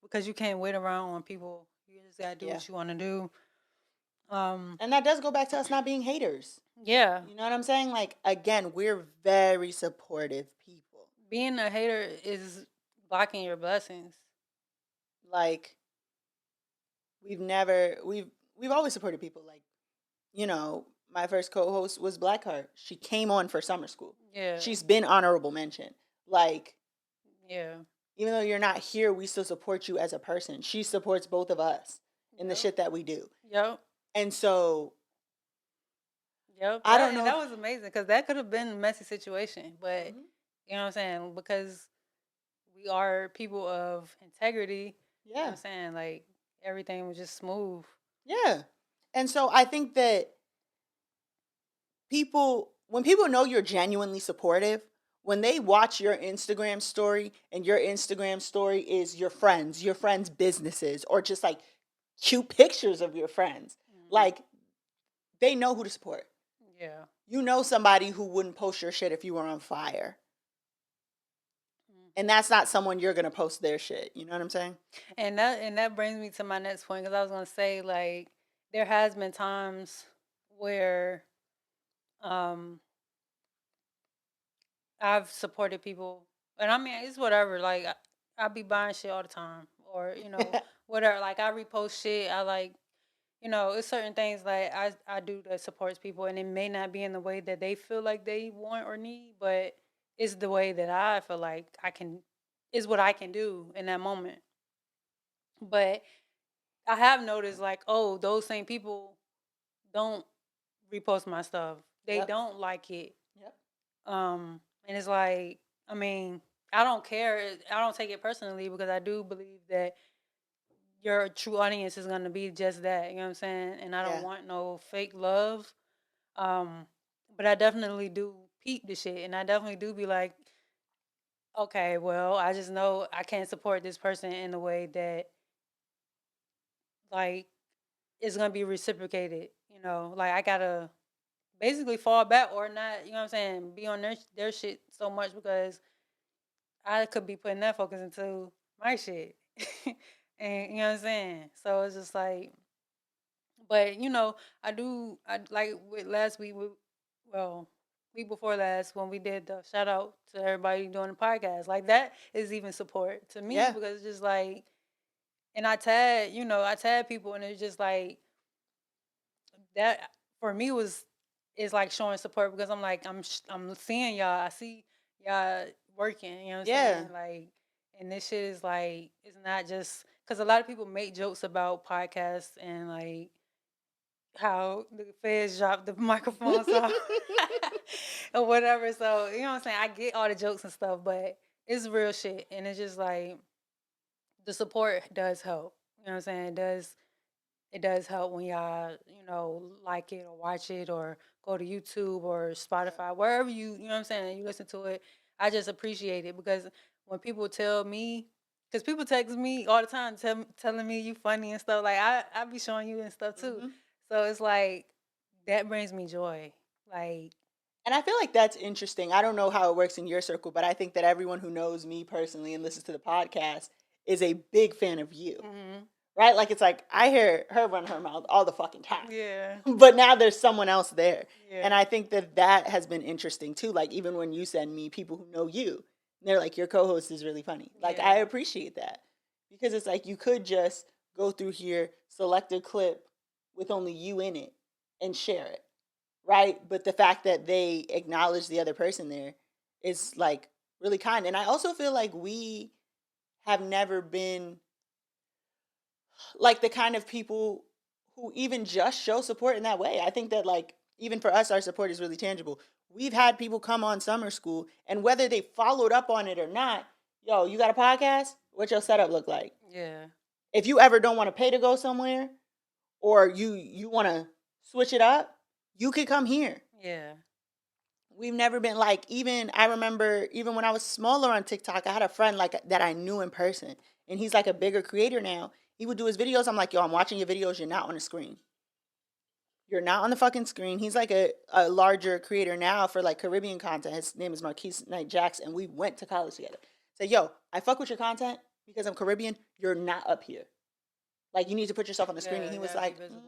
Because you can't wait around on people. You just gotta do what you want to do. And that does go back to us not being haters. Yeah. You know what I'm saying? Like, again, we're very supportive people. Being a hater is blocking your blessings. Like, we've always supported people. Like, you know, my first co-host was Blackheart. She came on for Summer School. Yeah. She's been honorable mention. Like, yeah. Even though you're not here, we still support you as a person. She supports both of us in the shit that we do. Yep. And so, I don't know. That was amazing because that could have been a messy situation. But, you know what I'm saying? Because we are people of integrity. Yeah. You know what I'm saying? Like, everything was just smooth. Yeah. And so I think that when people know you're genuinely supportive, when they watch your Instagram story and your Instagram story is your friends' businesses, or just like cute pictures of your friends, like, they know who to support. Yeah. You know somebody who wouldn't post your shit if you were on fire. And that's not someone you're going to post their shit. You know what I'm saying? And that brings me to my next point, because I was going to say, like, there has been times where I've supported people, and I mean, it's whatever. Like, I be buying shit all the time, or, you know, whatever. Like, I repost shit. I, like, you know, it's certain things like I do that supports people, and it may not be in the way that they feel like they want or need, but it's the way that I feel like is what I can do in that moment. But I have noticed, like, oh, those same people don't repost my stuff. They don't like it. Yep. And it's like, I mean, I don't care. I don't take it personally, because I do believe that your true audience is going to be just that. You know what I'm saying? And I don't want no fake love. But I definitely do peep the shit. And I definitely do be like, okay, well, I just know I can't support this person in a way that, like, it's going to be reciprocated. You know, like, I got to basically fall back or not, you know what I'm saying, be on their shit so much, because I could be putting that focus into my shit. And, you know what I'm saying? So it's just like, but, you know, I like with last week, week before last, when we did the shout out to everybody doing the podcast, like, that is even support to me, because it's just like, and I tag people, and it's just like, that for me is like showing support, because I'm like, I'm seeing y'all, I see y'all working, you know what I'm saying? Like, and this shit is like, it's not just, because a lot of people make jokes about podcasts and, like, how the feds dropped the microphones off or whatever. So, you know what I'm saying? I get all the jokes and stuff, but it's real shit. And it's just like the support does help. You know what I'm saying? It does help when y'all, like it or watch it or go to YouTube or Spotify, wherever you know what I'm saying, you listen to it. I just appreciate it because when people tell me, because people text me all the time telling me you funny and stuff, like I be showing you and stuff too. Mhm. So it's like, that brings me joy. Like, And I feel like that's interesting. I don't know how it works in your circle, but I think that everyone who knows me personally and listens to the podcast is a big fan of you. Right? Like, it's like I hear her run her mouth all the fucking time. yeah, But now there's someone else there. yeah, And I think that that has been interesting too. Like, even when you send me people who know you, they're like, your co host is really funny. Like, I Yeah. appreciate that because it's like you could just go through here, select a clip with only you in it, and share it. Right. But the fact that they acknowledge the other person there is like really kind. And I also feel like we have never been like the kind of people who even just show support in that way. I think that, like, even for us, our support is really tangible. We've had people come on summer school, and whether they followed up on it or not, yo, you got a podcast? What your setup look like? yeah, If you ever don't want to pay to go somewhere, or you want to switch it up, you could come here. yeah, We've never been like, even I remember even when I was smaller on TikTok, I had a friend like that I knew in person, and he's like a bigger creator now. He would do his videos. I'm like, yo, I'm watching your videos. You're not on the screen. You're not on the fucking screen. He's like a larger creator now for like Caribbean content. His name is Marquise Knight Jacks, and we went to college together. Say, yo, I fuck with your content because I'm Caribbean. You're not up here. Like, you need to put yourself on the screen. yeah, And he was gotta be like, visible.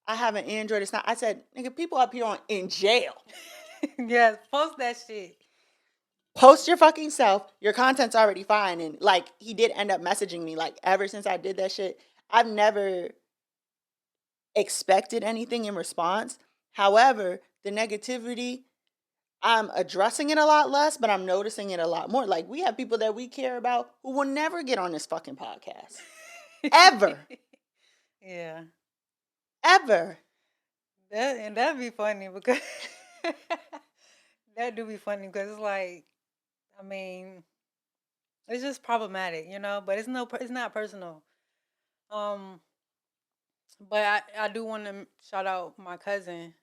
I have an Android. It's not. I said, nigga, people up here in jail. Yes, post that shit. Post your fucking self. Your content's already fine. And like, he did end up messaging me. Like, ever since I did that shit, I've never expected anything in response. However, the negativity, I'm addressing it a lot less, but I'm noticing it a lot more. Like, we have people that we care about who will never get on this fucking podcast. Ever. Yeah. Ever. And that'd be funny because that do be funny because it's like, I mean, it's just problematic, but it's not personal. Um, but I do want to shout out my cousin,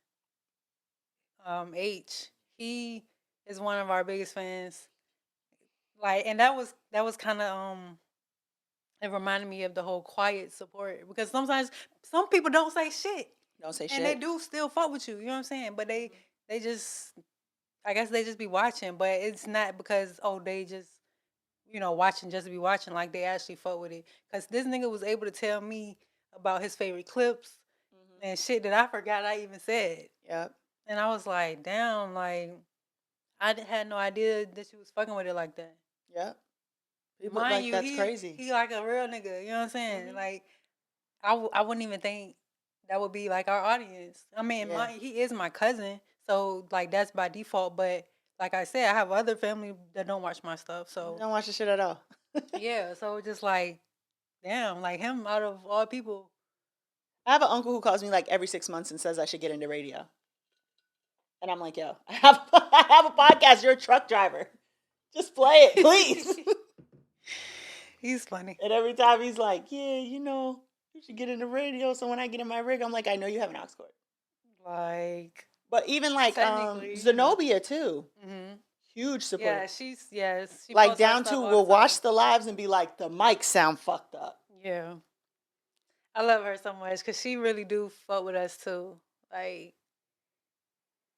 H. He is one of our biggest fans. Like, and that was kind of it reminded me of the whole quiet support because sometimes some people don't say shit. Don't say And they shit. do still fuck with you, you know what I'm saying? But they just, I guess they just be watching, but it's not because, they just, watching just to be watching, like they actually fuck with it. Cause this nigga was able to tell me about his favorite clips and shit that I forgot I even said. Yep. And I was like, damn, like had no idea that you was fucking with it like that. Yep. People Mind like you, that's crazy. he like a real nigga, you know what I'm saying? Like I wouldn't even think that would be like our audience. I mean, Yeah. he is my cousin, so like that's by default. But like I said, I have other family that don't watch my stuff. So Don't watch the shit at all. yeah, so just like, damn, like him out of all people. I have an uncle who calls me like every 6 months and says I should get into radio. And I'm like, yo, I have a podcast. You're a truck driver. Just play it, please. He's funny. And every time he's like, yeah, you should get into radio. So when I get in my rig, I'm like, I know you have an aux cord. Like, But even like technically, Zenobia too. Mm-hmm. Huge support. Yeah, she like posts her down stuff to all we'll the time. watch the lives and be like, the mic sound fucked up. Yeah. I love her so much because she really do fuck with us too. Like,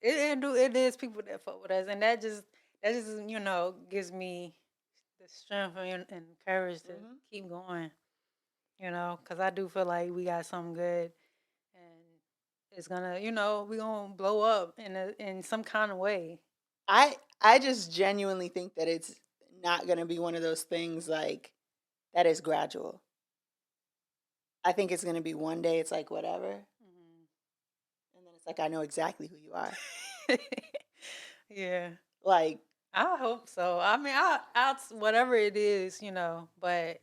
it is people that fuck with us, and that just gives me the strength and courage to keep going. Because I do feel like we got something good, and it's gonna, we gonna blow up in some kind of way. I just genuinely think that it's not gonna be one of those things like that is gradual. I think it's gonna be one day it's like whatever. And then it's like I know exactly who you are. Yeah. Like, I hope so. I mean, I whatever it is, but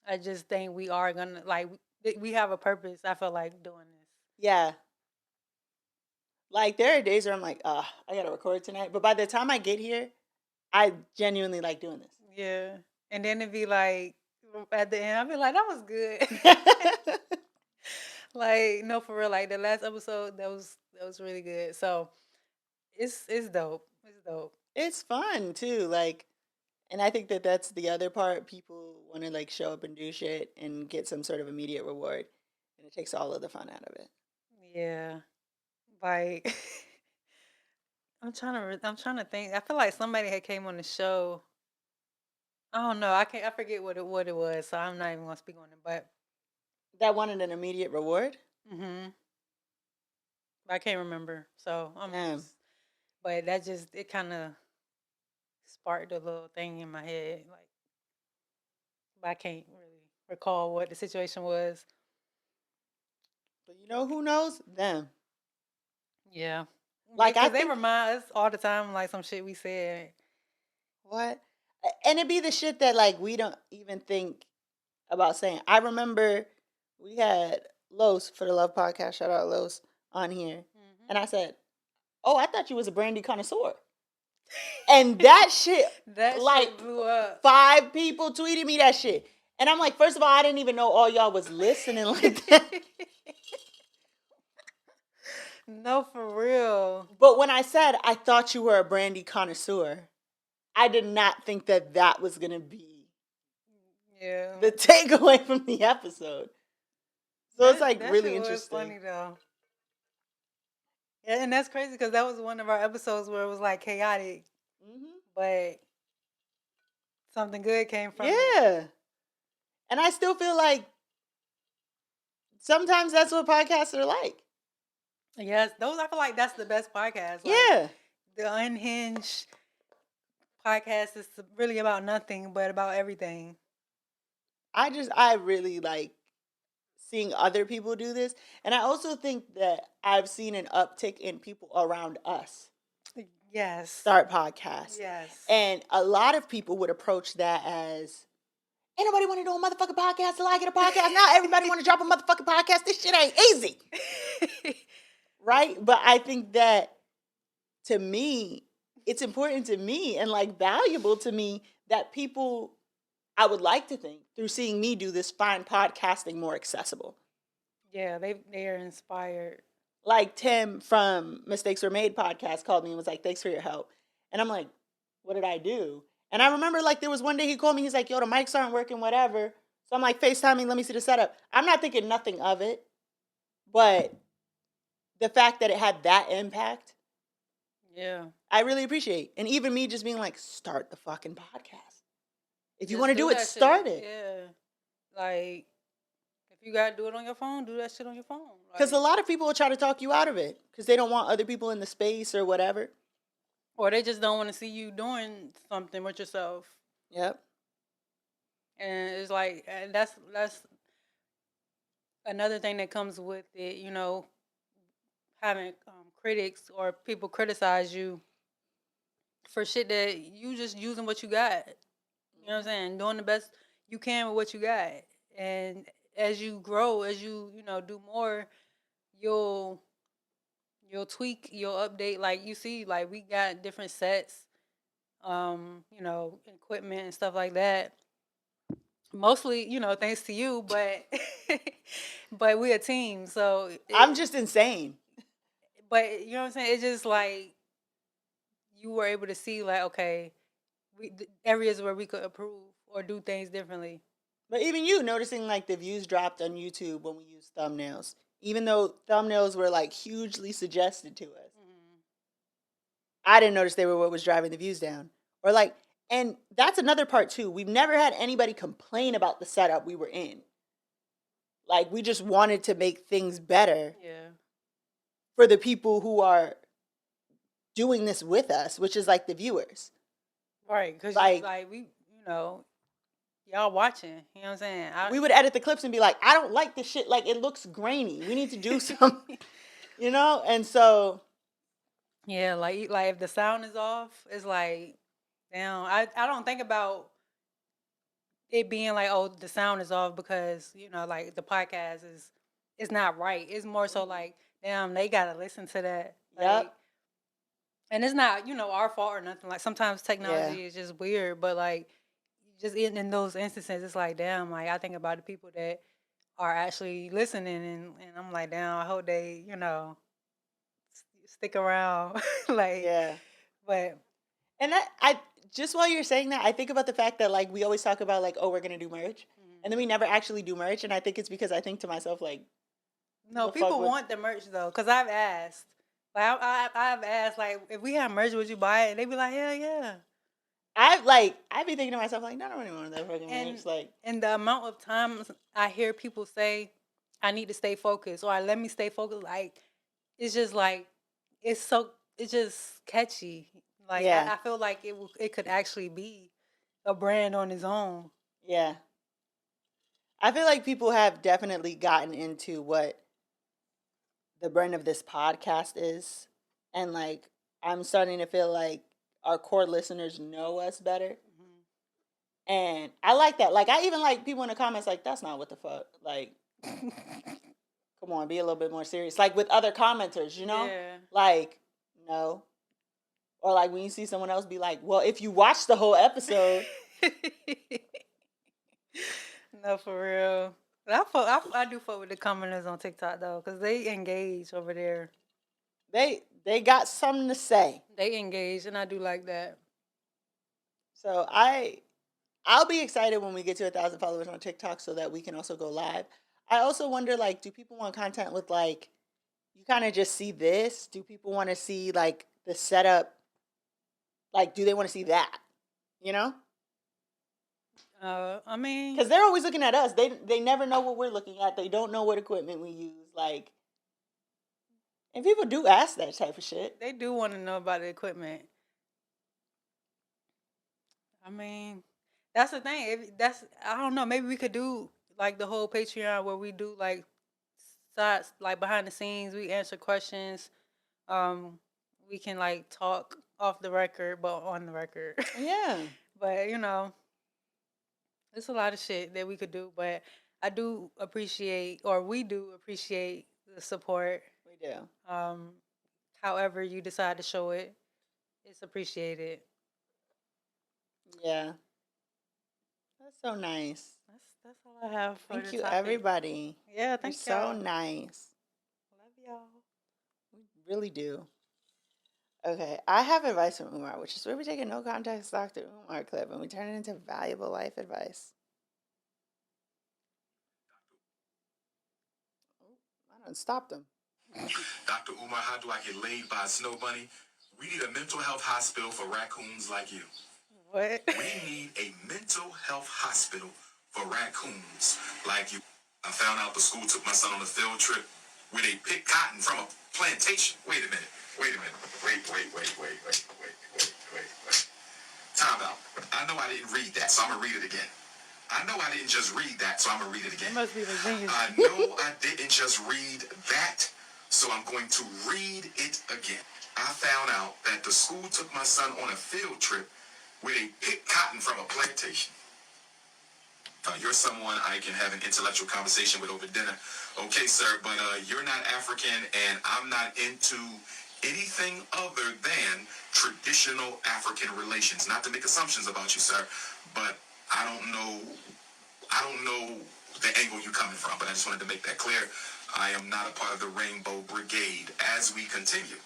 I just think we are gonna, like, we have a purpose. I feel like doing this. Yeah. Like, there are days where I'm like, I gotta record tonight. But by the time I get here, I genuinely like doing this. Yeah. And then it'd be like, at the end, I'd be like, that was good. Like, no, for real. Like, the last episode, that was really good. So, it's dope. It's dope. It's fun, too. Like, and I think that that's the other part. People want to, like, show up and do shit and get some sort of immediate reward. And it takes all of the fun out of it. Yeah. Like, I'm trying to think. I feel like somebody had came on the show. I don't know. I forget what it was, so I'm not even gonna speak on it. But That wanted an immediate reward? I can't remember. So Damn. but that just it kind of sparked a little thing in my head. Like, but I can't really recall what the situation was. But you know who knows? Them. Yeah. Like, because they think, remind us all the time, like some shit we said. what? And it'd be the shit that, like, we don't even think about saying. I remember we had Los for the Love Podcast, shout out Los, on here. And I said, oh, I thought you was a brandy connoisseur. And that shit, That like, shit blew up. 5 people tweeted me that shit. And I'm like, first of all, I didn't even know all y'all was listening like that. No, for real. But when I said I thought you were a brandy connoisseur, I did not think that that was going to be the takeaway from the episode. So it's like that really shit was interesting. funny though. Yeah, and that's crazy because that was one of our episodes where it was like chaotic, but something good came from it. Yeah. And I still feel like sometimes that's what podcasts are like. Yes, those I feel like that's the best podcast. Like, Yeah. The Unhinged podcast is really about nothing but about everything. I really like seeing other people do this. And I also think that I've seen an uptick in people around us. Yes. Start podcasts. Yes. And a lot of people would approach that as, ain't nobody want to do a motherfucking podcast till I get a podcast. Now everybody want to drop a motherfucking podcast. This shit ain't easy. Right? But I think that, to me, it's important to me and like valuable to me that people, I would like to think, through seeing me do this, find podcasting more accessible. Yeah, they are inspired. Like Tim from Mistakes Were Made podcast called me and was like, thanks for your help. And I'm like, what did I do? And I remember, like, there was one day he called me, he's like, yo, the mics aren't working, whatever. So I'm like, FaceTiming, let me see the setup. I'm not thinking nothing of it, but the fact that it had that impact, yeah, I really appreciate. And even me just being like, start the fucking podcast. If you Just want to do it, that start shit. it. Yeah. Like, if you got to do it on your phone, do that shit on your phone. Because a lot of people will try to talk you out of it because they don't want other people in the space or whatever. Or they just don't want to see you doing something with yourself. Yep. And it's like, and that's another thing that comes with it, you know, having critics or people criticize you for shit that you just using what you got. You know what I'm saying? Doing the best you can with what you got. And as you grow, as you know, do more, you'll tweak, you'll update. Like, you see, like, we got different sets, you know, equipment and stuff like that. Mostly, you know, thanks to you, but but we a team, so I'm just insane. But you know what I'm saying? It's just like you were able to see, like, okay, areas where we could improve or do things differently. But even you noticing, like, the views dropped on YouTube when we used thumbnails, even though thumbnails were like hugely suggested to us. I didn't notice they were what was driving the views down. Or like, and that's another part too. We've never had anybody complain about the setup we were in. Like, we just wanted to make things better. Yeah. For the people who are doing this with us, which is like the viewers. Right, because like we, you know, y'all watching, you know what I'm saying? We would edit the clips and be like, I don't like this shit. Like, it looks grainy. We need to do something, you know? And so. Yeah, like if the sound is off, it's like, damn, I don't think about it being like, oh, the sound is off because, you know, like the podcast is it's not right. It's more so like, damn, they gotta listen to that. Yep. Like, and it's not, our fault or nothing. Like sometimes technology is just weird, but like just in those instances, it's like, damn, like I think about the people that are actually listening, and I'm like, damn, I hope they, stick around. Like, Yeah. but And I just while you're saying that, I think about the fact that like we always talk about like, oh, we're gonna do merch, and then we never actually do merch. And I think it's because I think to myself like, no, people want the merch though, because I've asked. Like I've asked, like, if we have merch, would you buy it? And they be like, hell yeah. I be thinking to myself like, no, I don't really want that fucking merch. Like, and the amount of times I hear people say, I need to stay focused, or let me stay focused, like it's just like it's just catchy. Like Yeah. I feel like it could actually be a brand on its own. Yeah. I feel like people have definitely gotten into what the brand of this podcast is. And like, I'm starting to feel like our core listeners know us better. And I like that. Like, I even like people in the comments like, that's not what the fuck. Like, come on, be a little bit more serious. Like with other commenters, Yeah. Like, no. Or like when you see someone else be like, well, if you watch the whole episode. No, for real. I do fuck with the commenters on TikTok though, because they engage over there. They got something to say. They engage, and I do like that. So I'll be excited when we get to 1,000 followers on TikTok so that we can also go live. I also wonder, like, do people want content with like, you kind of just see this? Do people want to see like the setup? Like, do they want to see that? You know? I mean, because they're always looking at us. They never know what we're looking at. They don't know what equipment we use. Like, and people do ask that type of shit. They do want to know about the equipment. I mean, that's the thing. I don't know. Maybe we could do like the whole Patreon where we do like sides, like behind the scenes. We answer questions. We can like talk off the record, but on the record. Yeah. But it's a lot of shit that we could do. But I do appreciate, or we do appreciate the support. We do. However you decide to show it, it's appreciated. Yeah. That's so nice. That's all I have for Thank the you, topic. everybody. Yeah, thank you. So nice. Love y'all. We really do. Okay, I have advice from Umar, which is where we take a no context Dr. Umar clip and we turn it into valuable life advice. I done stopped him. Dr. Umar, how do I get laid by a snow bunny? We need a mental health hospital for raccoons like you. What? We need a mental health hospital for raccoons like you. I found out the school took my son on a field trip where they picked cotton from a plantation. Wait a minute. Wait. Time out. I know I didn't read that, so I'm going to read it again. I know I didn't just read that, so I'm going to read it again. It must be Virginia. I know I didn't just read that, so I'm going to read it again. I found out that the school took my son on a field trip where they picked cotton from a plantation. You're someone I can have an intellectual conversation with over dinner. Okay, sir, but you're not African, and I'm not into anything other than traditional African relations. Not to make assumptions about you, sir, but I don't know the angle you're coming from, but I just wanted to make that clear. I am not a part of the Rainbow Brigade. As we continue,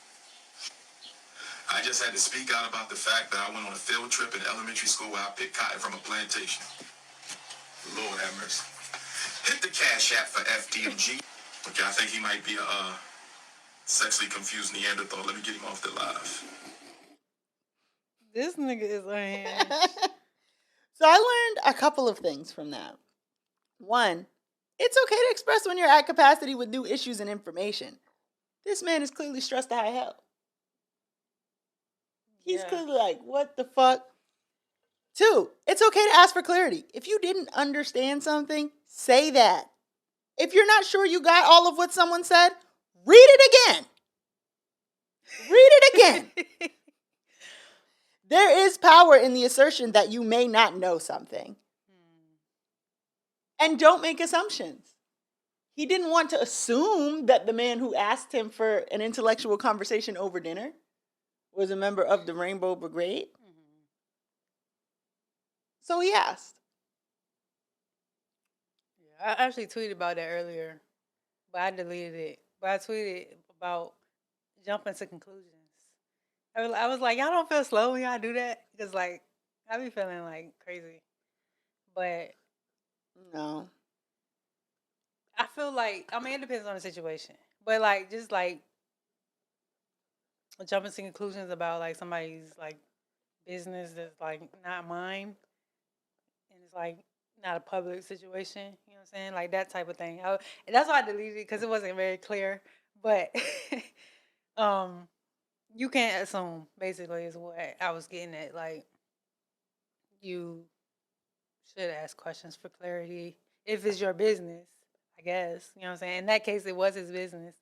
I just had to speak out about the fact that I went on a field trip in elementary school where I picked cotton from a plantation. Lord have mercy. Hit the cash app for FDMG. Okay, I think he might be a sexually confused Neanderthal. Let me get him off the live. This nigga is unhinged. So I learned a couple of things from that. One, it's okay to express when you're at capacity with new issues and information. This man is clearly stressed to high hell. He's clearly like, what the fuck? Two, it's okay to ask for clarity. If you didn't understand something, say that. If you're not sure you got all of what someone said, read it again. Read it again. There is power in the assertion that you may not know something. And don't make assumptions. he didn't want to assume that the man who asked him for an intellectual conversation over dinner was a member of the Rainbow Brigade. Mm-hmm. So he asked. Yeah, I actually tweeted about that earlier, but I deleted it. But I tweeted about jumping to conclusions. I was like, y'all don't feel slow when y'all do that? Because, like, I be feeling, like, crazy. But No. I feel like, I mean, it depends on the situation. But, like, just, like, jumping to conclusions about, like, somebody's, like, business that's, like, not mine. And it's, like, not a public situation. You know what I'm saying? Like, that type of thing. And that's why I deleted it, because it wasn't very clear. But, you can't assume, basically, is what I was getting at. Like, you should ask questions for clarity if it's your business, I guess. You know what I'm saying? In that case, it was his business.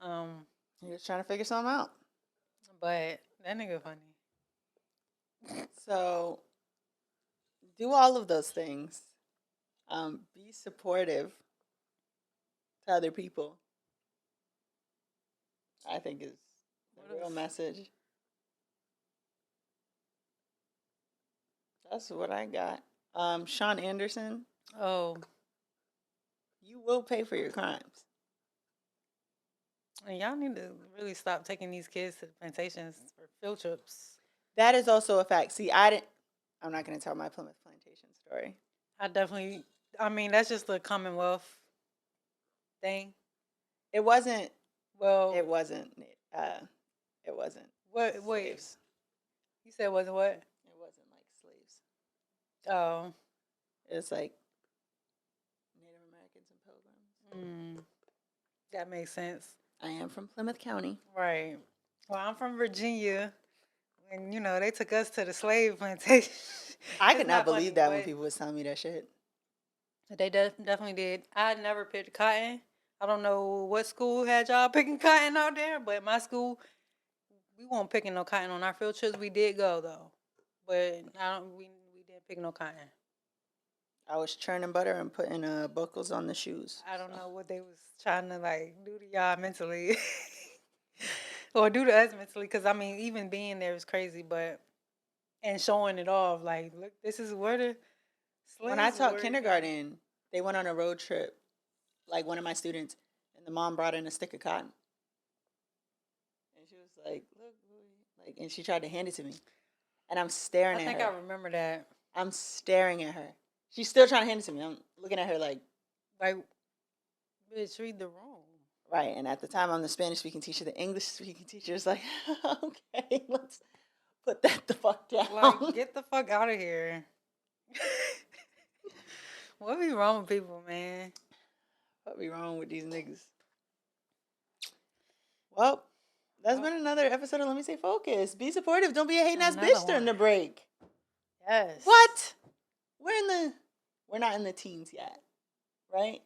He was trying to figure something out. But that nigga funny. So do all of those things. Be supportive to other people. I think is the real message. That's what I got. Sean Anderson, Oh, you will pay for your crimes. and y'all need to really stop taking these kids to the plantations for field trips. That is also a fact. See, I'm not going to tell my Plymouth Plantation story. I mean, that's just the Commonwealth thing. It wasn't. Well, It wasn't. It wasn't. Wait. Slaves. You said was what? It wasn't like slaves. Oh. It's like Native Americans and Pilgrims. That makes sense. I am from Plymouth County. Right. Well, I'm from Virginia. And, you know, they took us to the slave plantation. I It's could not funny, believe that when but people was telling me that shit. They definitely did. I had never picked cotton. I don't know what school had y'all picking cotton out there, but my school, we weren't picking no cotton on our field trips. We did go, though. But we didn't pick no cotton. I was churning butter and putting buckles on the shoes. I don't know what they was trying to, like, do to y'all mentally. Or do to us mentally, because, I mean, even being there was crazy, but, and showing it off, like, look, this is where the slaves When I taught were. kindergarten, they went on a road trip, like one of my students, and the mom brought in a stick of cotton. And she was like, look, like, and she tried to hand it to me. And I'm staring at her. I think I remember that. I'm staring at her. She's still trying to hand it to me. I'm looking at her like, bitch, read the room. right. And at the time, I'm the Spanish speaking teacher. The English speaking teacher is like, okay, let's put that the fuck down. Like, get the fuck out of here. What be wrong with people, man? What be wrong with these niggas? Well, that's been another episode of Let Me Stay Focused. Be supportive. Don't be a hating ass bitch during the break. Yes. What? We're not in the teens yet, right?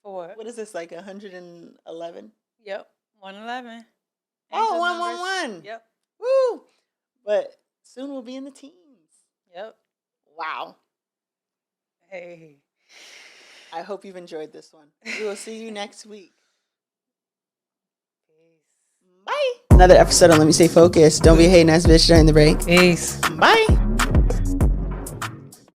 For what? What is this, like 111? Yep, 111. Oh, 111. Yep. Woo! But soon we'll be in the teens. Yep. Wow. Hey. I hope you've enjoyed this one. We will see you next week. Peace. Bye. Another episode on Let Me Stay Focused. Don't be a hating ass bitch during the break. Peace. Bye.